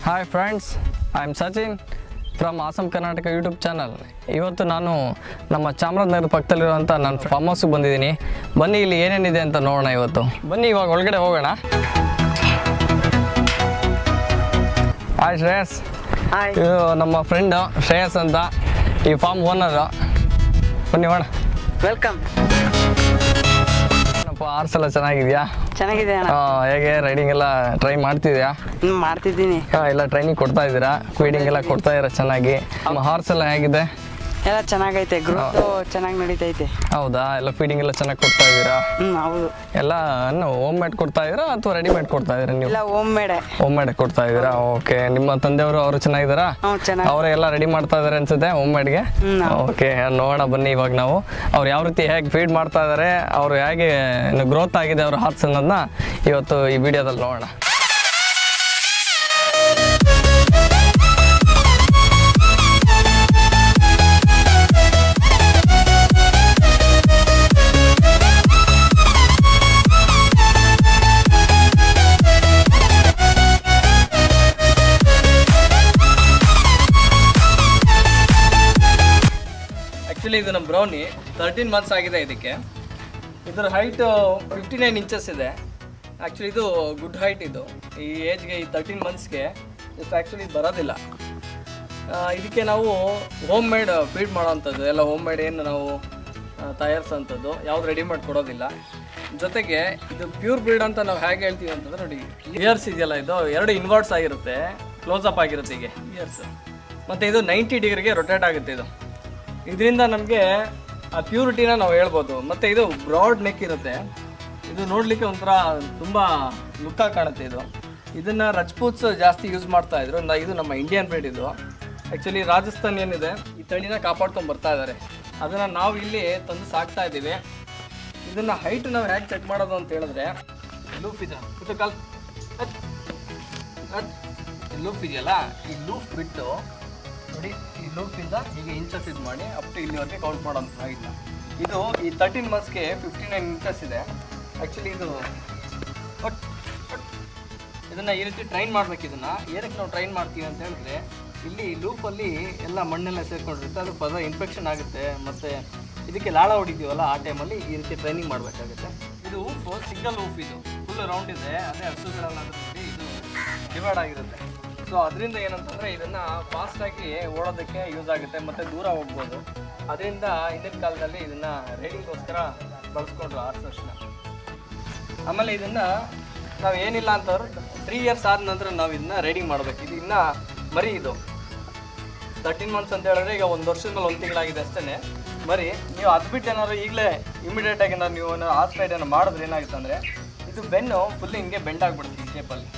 Hi friends, I am Sachin from awesome Karnataka YouTube channel. ಇವತ್ತು ನಾನು ನಮ್ಮ ಚಾಮರಾಜನಗರ ಪಕ್ಕದಲ್ಲಿರುವಂಥ ನಾನು ಫಾರ್ಮ್ ಹೌಸ್ಗೆ ಬಂದಿದ್ದೀನಿ. ಬನ್ನಿ ಇಲ್ಲಿ ಏನೇನಿದೆ ಅಂತ ನೋಡೋಣ ಇವತ್ತು. ಬನ್ನಿ ಇವಾಗ ಒಳಗಡೆ ಹೋಗೋಣ. ಹಾಯ್ ಶ್ರೇಯಸ್. ಹಾಯ್. ಇದು ನಮ್ಮ ಫ್ರೆಂಡು ಶ್ರೇಯಸ್ ಅಂತ, ಈ ಫಾರ್ಮ್ ಓನರು. ಬನ್ನಿ ಹೋಗೋಣ. ವೆಲ್ಕಮ್. ಹಾರ್ಸ್ ಎಲ್ಲ ಚೆನ್ನಾಗಿದೆಯಾ? ಚೆನ್ನಾಗಿದೆ ಅಣ್ಣ. ಹೇಗೆ ರೈಡಿಂಗ್ ಎಲ್ಲ ಟ್ರೈ ಮಾಡ್ತಿದ್ಯಾ? ಮಾಡ್ತಿದ್ದೀನಿ. ಎಲ್ಲ ಟ್ರೈನಿಂಗ್ ಕೊಡ್ತಾ ಇದ್ದೀರಾ, ಫೀಡಿಂಗ್ ಎಲ್ಲ ಕೊಡ್ತಾ ಇದ್ದೀರಾ ಚೆನ್ನಾಗಿ? ನಮ್ಮ ಹಾರ್ಸ್ ಎಲ್ಲ ಹೇಗಿದೆ? ಎಲ್ಲ ಚೆನ್ನಾಗೈತೆ, ಗ್ರೋತ್ ಚೆನ್ನಾಗಿ ನಡೀತೈತೆ. ಹೌದಾ? ಎಲ್ಲ ಫೀಡಿಂಗ್ ಎಲ್ಲ ಚೆನ್ನಾಗಿ ಕೊಡ್ತಾ ಇದ್ದೀರಾ? ಹೌದು. ಎಲ್ಲ ಹೋಮ್ ಮೇಡ್ ಕೊಡ್ತಾ ಇದ್ದೀರಾ ಅಥವಾ ರೆಡಿಮೇಡ್ ಕೊಡ್ತಾ ಇದ್ದೀರಾ ನೀವು? ಇಲ್ಲ, ಹೋಮ್ ಮೇಡ್. ಹೋಮ್ ಮೇಡ್ ಕೊಡ್ತಾ ಇದ್ದೀರಾ? ಓಕೆ. ನಿಮ್ಮ ತಂದೆಯವರು ಅವರು ಚೆನ್ನಾಗಿದ್ದಾರಾ? ಚೆನ್ನಾಗಿ. ಅವರೇ ಎಲ್ಲ ರೆಡಿ ಮಾಡ್ತಾ ಇದಾರೆ ಅನ್ಸುತ್ತೆ ಹೋಮ್ ಮೇಡ್ಗೆ. ಓಕೆ, ನೋಡೋಣ ಬನ್ನಿ ಇವಾಗ ನಾವು ಅವ್ರು ಯಾವ ರೀತಿ ಹೇಗೆ ಫೀಡ್ ಮಾಡ್ತಾ ಇದ್ದಾರೆ, ಅವರು ಹೇಗೆ ಗ್ರೋತ್ ಆಗಿದೆ ಅವ್ರ ಹಾರ್ಸ್ ಅನ್ನೋದನ್ನ ಇವತ್ತು ಈ ವಿಡಿಯೋದಲ್ಲಿ ನೋಡೋಣ. ಆ್ಯಕ್ಚುಲಿ ಇದು ನಮ್ಮ ಬ್ರೌನಿ 13 ಮಂತ್ಸ್ ಆಗಿದೆ. ಇದರ ಹೈಟ್ 59 ಇಂಚಸ್ ಇದೆ. ಆ್ಯಕ್ಚುಲಿ ಇದು ಗುಡ್ ಹೈಟ್. ಇದು ಈ ಏಜ್ಗೆ, ಈ 13 ಮಂತ್ಸ್ಗೆ ಇಷ್ಟು ಆ್ಯಕ್ಚುಲಿ ಬರೋದಿಲ್ಲ. ಇದಕ್ಕೆ ನಾವು ಹೋಮ್ ಮೇಡ್ ಫೀಡ್ ಮಾಡೋವಂಥದ್ದು, ಎಲ್ಲ ಹೋಮ್ ಮೇಡ್ ಏನು ನಾವು ತಯಾರಿಸೋಂಥದ್ದು, ಯಾವ್ದು ರೆಡಿಮೇಡ್ ಕೊಡೋದಿಲ್ಲ. ಜೊತೆಗೆ ಇದು ಪ್ಯೂರ್ ಬ್ರೀಡ್ ಅಂತ ನಾವು ಹೇಗೆ ಹೇಳ್ತೀವಿ ಅಂತಂದ್ರೆ, ನೋಡಿ ಇಯರ್ಸ್ ಇದೆಯಲ್ಲ, ಇದು 2 ಇನ್ವರ್ಟ್ಸ್ ಆಗಿರುತ್ತೆ, ಕ್ಲೋಸಪ್ ಆಗಿರುತ್ತೆ ಹೀಗೆ ಇಯರ್ಸ್. ಮತ್ತು ಇದು 90 ಡಿಗ್ರಿಗೆ ರೊಟೇಟ್ ಆಗುತ್ತೆ. ಇದರಿಂದ ನಮಗೆ ಆ ಪ್ಯೂರಿಟಿನ ನಾವು ಹೇಳ್ಬೋದು. ಮತ್ತು ಇದು ಬ್ರಾಡ್ ನೆಕ್ ಇರುತ್ತೆ. ಇದು ನೋಡಲಿಕ್ಕೆ ಒಂಥರ ತುಂಬ ಲುಕ್ಕಾಗಿ ಕಾಣುತ್ತೆ. ಇದನ್ನು ರಜಪೂತ್ಸ್ ಜಾಸ್ತಿ ಯೂಸ್ ಮಾಡ್ತಾಯಿದ್ರು. ಇದು ನಮ್ಮ ಇಂಡಿಯನ್ ಬ್ರೀಡ್. ಇದು ಆ್ಯಕ್ಚುಲಿ ರಾಜಸ್ಥಾನ್ ಏನಿದೆ, ಈ ತಳಿನ ಕಾಪಾಡ್ಕೊಂಡು ಬರ್ತಾ ಇದ್ದಾರೆ. ಅದನ್ನು ನಾವು ಇಲ್ಲಿ ತಂದು ಸಾಕ್ತಾ ಇದ್ದೀವಿ. ಇದನ್ನು ಹೈಟ್ ನಾವು ಹೇಗೆ ಚೆಕ್ ಮಾಡೋದು ಅಂತ ಹೇಳಿದ್ರೆ, ಲೂಫ್ ಇದೆ, ಲೂಫ್ ಇದೆಯಲ್ಲ, ಈ ಲೂಫ್ ಬಿಟ್ಟು ನೋಡಿ, ಈ ಲೂಫಿಂದ ಹೀಗೆ ಇಂಚಸ್ ಇದು ಮಾಡಿ ಅಪ್ ಟು ಇಲ್ಲಿವರೆಗೆ ಕೌಂಟ್ ಮಾಡೋದು ಹೈಟ್. ಇದು ಈ 13 ಮಂತ್ಸ್ಗೆ 59 ಇಂಚಸ್ ಇದೆ. ಆ್ಯಕ್ಚುಲಿ ಇದನ್ನು ಈ ರೀತಿ ಟ್ರೈನ್ ಮಾಡ್ಬೇಕು. ಇದನ್ನು ಏನಕ್ಕೆ ನಾವು ಟ್ರೈನ್ ಮಾಡ್ತೀವಿ ಅಂತ ಹೇಳಿದ್ರೆ, ಇಲ್ಲಿ ಲೂಫಲ್ಲಿ ಎಲ್ಲ ಮಣ್ಣೆಲ್ಲ ಸೇರ್ಕೊಂಡಿರುತ್ತೆ, ಅದು ಪದ ಇನ್ಫೆಕ್ಷನ್ ಆಗುತ್ತೆ. ಮತ್ತು ಇದಕ್ಕೆ ಲಾಳ ಹೊಡಿತೀವಲ್ಲ, ಆ ಟೈಮಲ್ಲಿ ಈ ರೀತಿ ಟ್ರೈನಿಂಗ್ ಮಾಡಬೇಕಾಗುತ್ತೆ. ಇದು ಊಫ್ ಸಿಂಗಲ್ ಊಫ್, ಇದು ಫುಲ್ ರೌಂಡ್ ಇದೆ. ಅದೇ ಹಸುಗಳೆಲ್ಲ ನೋಡಿ ಇದು ಡಿವೈಡ್ ಆಗಿರುತ್ತೆ. ಸೊ ಅದರಿಂದ ಏನಂತಂದರೆ, ಇದನ್ನು ಫಾಸ್ಟಾಗಿ ಓಡೋದಕ್ಕೆ ಯೂಸ್ ಆಗುತ್ತೆ ಮತ್ತು ದೂರ ಹೋಗ್ಬೋದು. ಅದರಿಂದ ಹಿಂದಿನ ಕಾಲದಲ್ಲಿ ಇದನ್ನು ರೈಡಿಂಗ್ಗೋಸ್ಕರ ಬಳಸ್ಕೊಂಡ್ರು ಹಾರ್ಸಸ್ನ. ಆಮೇಲೆ ಇದನ್ನು ನಾವು ಏನಿಲ್ಲ ಅಂತಂದ್ರೆ 3 ಇಯರ್ಸ್ ಆದ ನಂತರ ನಾವು ಇದನ್ನ ರೈಡಿಂಗ್ ಮಾಡಬೇಕು. ಇದು ಇನ್ನೂ ಮರಿ. ಇದು 13 ಮಂತ್ಸ್ ಅಂತ ಹೇಳಿದ್ರೆ ಈಗ 1 ವರ್ಷದ ಮೇಲೆ 1 ತಿಂಗಳಾಗಿದೆ ಅಷ್ಟೇ ಮರಿ. ನೀವು ಅದು ಬಿಟ್ಟು ಏನಾದ್ರು ಈಗಲೇ ಇಮಿಡಿಯೇಟಾಗಿ ಏನಾದ್ರು ನೀವು ಹಾರ್ಸ್ ಏನೋ ಮಾಡಿದ್ರೆ ಏನಾಗುತ್ತೆ ಅಂದರೆ, ಇದು ಬೆನ್ನು ಫುಲ್ ಹಿಂಗೆ ಬೆಂಡ್ ಆಗಿಬಿಡುತ್ತೆ. ಈ ಶೇಪಲ್ಲಿ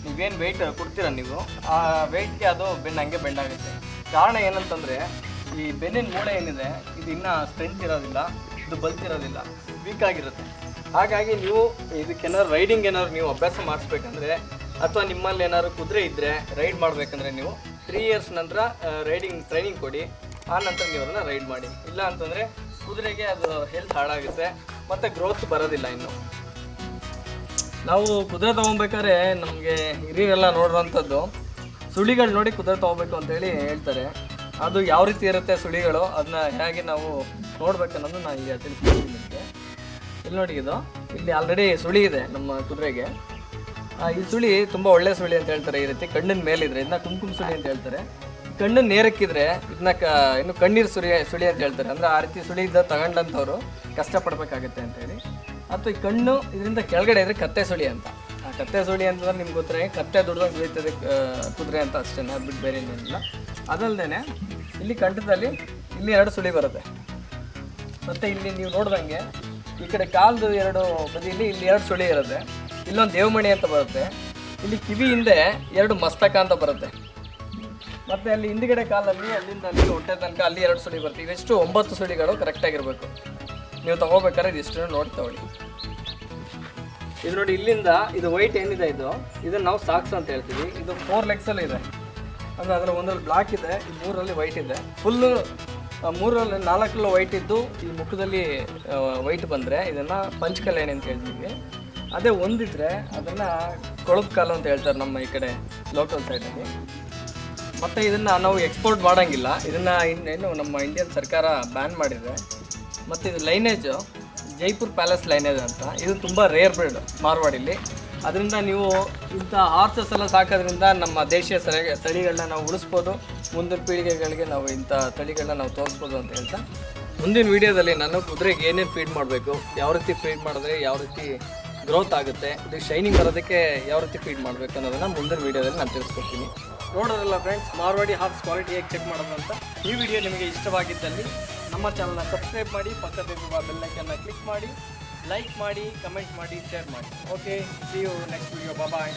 ನೀವೇನು ವೆಯ್ಟ್ ಕೊಡ್ತೀರ ನೀವು, ಆ ವೆಯ್ಟ್ಗೆ ಅದು ಬೆನ್ನು ಹಂಗೆ ಬೆಂಡ್ ಆಗುತ್ತೆ. ಕಾರಣ ಏನಂತಂದರೆ, ಈ ಬೆನ್ನಿನ ಮೂಳೆ ಏನಿದೆ, ಇದು ಇನ್ನೂ ಸ್ಟ್ರೆಂತ್ ಇರೋದಿಲ್ಲ, ಇದು ಬಲ್ತಿರೋದಿಲ್ಲ, ವೀಕ್ ಆಗಿರುತ್ತೆ. ಹಾಗಾಗಿ ನೀವು ಇದಕ್ಕೇನಾದ್ರು ರೈಡಿಂಗ್ ಏನಾದ್ರು ನೀವು ಅಭ್ಯಾಸ ಮಾಡಿಸ್ಬೇಕಂದ್ರೆ, ಅಥವಾ ನಿಮ್ಮಲ್ಲಿ ಏನಾದ್ರು ಕುದುರೆ ಇದ್ದರೆ ರೈಡ್ ಮಾಡಬೇಕಂದ್ರೆ, ನೀವು 3 ಇಯರ್ಸ್ ನಂತರ ರೈಡಿಂಗ್ ಟ್ರೈನಿಂಗ್ ಕೊಡಿ. ಆ ನಂತರ ನೀವು ಅದನ್ನು ರೈಡ್ ಮಾಡಿ. ಇಲ್ಲ ಅಂತಂದರೆ ಕುದುರೆಗೆ ಅದು ಹೆಲ್ತ್ ಹಾಳಾಗುತ್ತೆ ಮತ್ತು ಗ್ರೋತ್ ಬರೋದಿಲ್ಲ. ಇನ್ನು ನಾವು ಕುದುರೆ ತೊಗೊಬೇಕಾದ್ರೆ ನಮಗೆ ಹಿರಿಯರೆಲ್ಲ ನೋಡುವಂಥದ್ದು, ಸುಳಿಗಳು ನೋಡಿ ಕುದುರೆ ತೊಗೋಬೇಕು ಅಂತೇಳಿ ಹೇಳ್ತಾರೆ. ಅದು ಯಾವ ರೀತಿ ಇರುತ್ತೆ ಸುಳಿಗಳು, ಅದನ್ನ ಹೇಗೆ ನಾವು ನೋಡ್ಬೇಕನ್ನೋದು ನಾನು ಈಗ ತಿಳಿಸ್ತೀನಿ ನಿಮಗೆ. ಇಲ್ಲಿ ನೋಡಿ, ಇಲ್ಲಿ ಆಲ್ರೆಡಿ ಸುಳಿ ಇದೆ ನಮ್ಮ ಕುದುರೆಗೆ. ಈ ಸುಳಿ ತುಂಬ ಒಳ್ಳೆ ಸುಳಿ ಅಂತ ಹೇಳ್ತಾರೆ. ಈ ರೀತಿ ಕಣ್ಣಿನ ಮೇಲಿದ್ರೆ ಇದನ್ನ ಕುಂಕುಮ ಸುಳಿ ಅಂತ ಹೇಳ್ತಾರೆ. ಕಣ್ಣನ್ನು ನೇರಕ್ಕಿದ್ರೆ ಇದನ್ನ ಇನ್ನು ಕಣ್ಣೀರು ಸುಳಿ ಅಂತ ಹೇಳ್ತಾರೆ. ಅಂದರೆ ಆ ರೀತಿ ಸುಳಿ ಇದ್ದ ತಗೊಂಡಂಥವ್ರು ಕಷ್ಟಪಡಬೇಕಾಗತ್ತೆ ಅಂತೇಳಿ. ಅಥವಾ ಈ ಕಣ್ಣು ಇದರಿಂದ ಕೆಳಗಡೆ ಇದ್ರೆ ಕತ್ತೆ ಸುಳಿ ಅಂತ. ಆ ಕತ್ತೆ ಸುಳಿ ಅಂತಂದ್ರೆ ನಿಮ್ಗೆ ಗೊತ್ತರೆ, ಕತ್ತೆ ದುಡ್ದಂಗೆ ಬೆಳೀತದೆ ಕುದುರೆ ಅಂತ ಅಷ್ಟೇ, ಅದು ಬಿಟ್ಟು ಬೇರೆ ಏನಿಲ್ಲ. ಅದಲ್ಲದೆ ಇಲ್ಲಿ ಕಂಠದಲ್ಲಿ ಇಲ್ಲಿ 2 ಸುಳಿ ಬರುತ್ತೆ. ಮತ್ತು ಇಲ್ಲಿ ನೀವು ನೋಡ್ದಂಗೆ ಈ ಕಡೆ ಕಾಲ್ದು 2 ಬದಿಯಲ್ಲಿ ಇಲ್ಲಿ 2 ಸುಳಿ ಇರುತ್ತೆ. ಇಲ್ಲೊಂದು ದೇವಮಣಿ ಅಂತ ಬರುತ್ತೆ. ಇಲ್ಲಿ ಕಿವಿ ಹಿಂದೆ 2 ಮಸ್ತಕ ಅಂತ ಬರುತ್ತೆ. ಮತ್ತು ಅಲ್ಲಿ ಹಿಂದುಗಡೆ ಕಾಲಲ್ಲಿ ಅಲ್ಲಿಂದ ಅಲ್ಲಿ ಹೊಟ್ಟೆ ತನಕ ಅಲ್ಲಿ 2 ಸುಳಿ ಬರುತ್ತೆ. ಇವೆಷ್ಟು 9 ಸುಳಿಗಳು ಕರೆಕ್ಟಾಗಿರಬೇಕು. ನೀವು ತೊಗೋಬೇಕಾದ್ರೆ ಇದಿಷ್ಟು ನೋಡಿ ತಗೊಳ್ಳಿ. ಇದು ನೋಡಿ, ಇಲ್ಲಿಂದ ಇದು ವೈಟ್ ಏನಿದೆ, ಇದನ್ನು ನಾವು ಸಾಕ್ಸ್ ಅಂತ ಹೇಳ್ತೀವಿ. ಇದು 4 ಲೆಗ್ಸಲ್ಲಿ ಇದೆ. ಅಂದರೆ ಅದರ ಒಂದರಲ್ಲಿ ಬ್ಲಾಕ್ ಇದೆ, ಈ 3ರಲ್ಲಿ ವೈಟ್ ಇದೆ. ಫುಲ್ಲು 3ರಲ್ಲಿ 4 ವೈಟ್ ಇದ್ದು ಈ ಮುಖದಲ್ಲಿ ವೈಟ್ ಬಂದರೆ ಇದನ್ನು ಪಂಚಕಲ್ಯಾಣಿ ಅಂತ ಹೇಳ್ತೀವಿ. ಅದೇ ಒಂದಿದ್ರೆ ಅದನ್ನು ಕೊಳಕು ಕಾಲು ಅಂತ ಹೇಳ್ತಾರೆ ನಮ್ಮ ಈ ಕಡೆ ಲೋಕಲ್ ಸೈಡಲ್ಲಿ. ಮತ್ತು ಇದನ್ನು ನಾವು ಎಕ್ಸ್ಪೋರ್ಟ್ ಮಾಡೋಂಗಿಲ್ಲ, ಇದನ್ನು ಇನ್ನೇನು ನಮ್ಮ ಇಂಡಿಯನ್ ಸರ್ಕಾರ ಬ್ಯಾನ್ ಮಾಡಿದೆ. ಮತ್ತು ಇದು ಲೈನೇಜು ಜೈಪುರ್ ಪ್ಯಾಲೇಸ್ ಲೈನೇಜ್ ಅಂತ, ಇದು ತುಂಬ ರೇರ್ ಬ್ರೀಡ್ ಮಾರ್ವಾಡಿಲಿ. ಅದರಿಂದ ನೀವು ಇಂಥ ಹಾರ್ಸಸ್ ಎಲ್ಲ ಸಾಕೋದ್ರಿಂದ ನಮ್ಮ ದೇಶೀಯ ತಳಿಗಳನ್ನ ನಾವು ಉಳಿಸ್ಬೋದು, ಮುಂದಿನ ಪೀಳಿಗೆಗಳಿಗೆ ನಾವು ಇಂಥ ತಳಿಗಳನ್ನ ನಾವು ತೋರಿಸ್ಬೋದು ಅಂತ ಹೇಳ್ತಾ, ಮುಂದಿನ ವೀಡಿಯೋದಲ್ಲಿ ನಾನು ಕುದುರೆಗೆ ಏನೇನು ಫೀಡ್ ಮಾಡಬೇಕು, ಯಾವ ರೀತಿ ಫೀಡ್ ಮಾಡಿದ್ರೆ ಯಾವ ರೀತಿ ಗ್ರೋತ್ ಆಗುತ್ತೆ, ಇದಕ್ಕೆ ಶೈನಿಂಗ್ ಬರೋದಕ್ಕೆ ಯಾವ ರೀತಿ ಫೀಡ್ ಮಾಡಬೇಕು ಅನ್ನೋದನ್ನು ಮುಂದಿನ ವೀಡಿಯೋದಲ್ಲಿ ನಾನು ತಿಳಿಸ್ಕೊಡ್ತೀನಿ. ನೋಡೋದಲ್ಲ ಫ್ರೆಂಡ್ಸ್, ಮಾರ್ವಾಡಿ ಹಾರ್ಸ್ ಕ್ವಾಲಿಟಿ ಹೇಗೆ ಚೆಕ್ ಮಾಡೋದು ಅಂತ. ಈ ವಿಡಿಯೋ ನಿಮಗೆ ಇಷ್ಟವಾಗಿದ್ದಲ್ಲಿ ನಮ್ಮ ಚಾನಲ್ನ ಸಬ್ಸ್ಕ್ರೈಬ್ ಮಾಡಿ, ಪಕ್ಕದಲ್ಲಿರುವ ಬೆಲ್ ಐಕನ್ನ ಕ್ಲಿಕ್ ಮಾಡಿ, ಲೈಕ್ ಮಾಡಿ, ಕಮೆಂಟ್ ಮಾಡಿ, ಶೇರ್ ಮಾಡಿ. Okay, see you next video. Bye.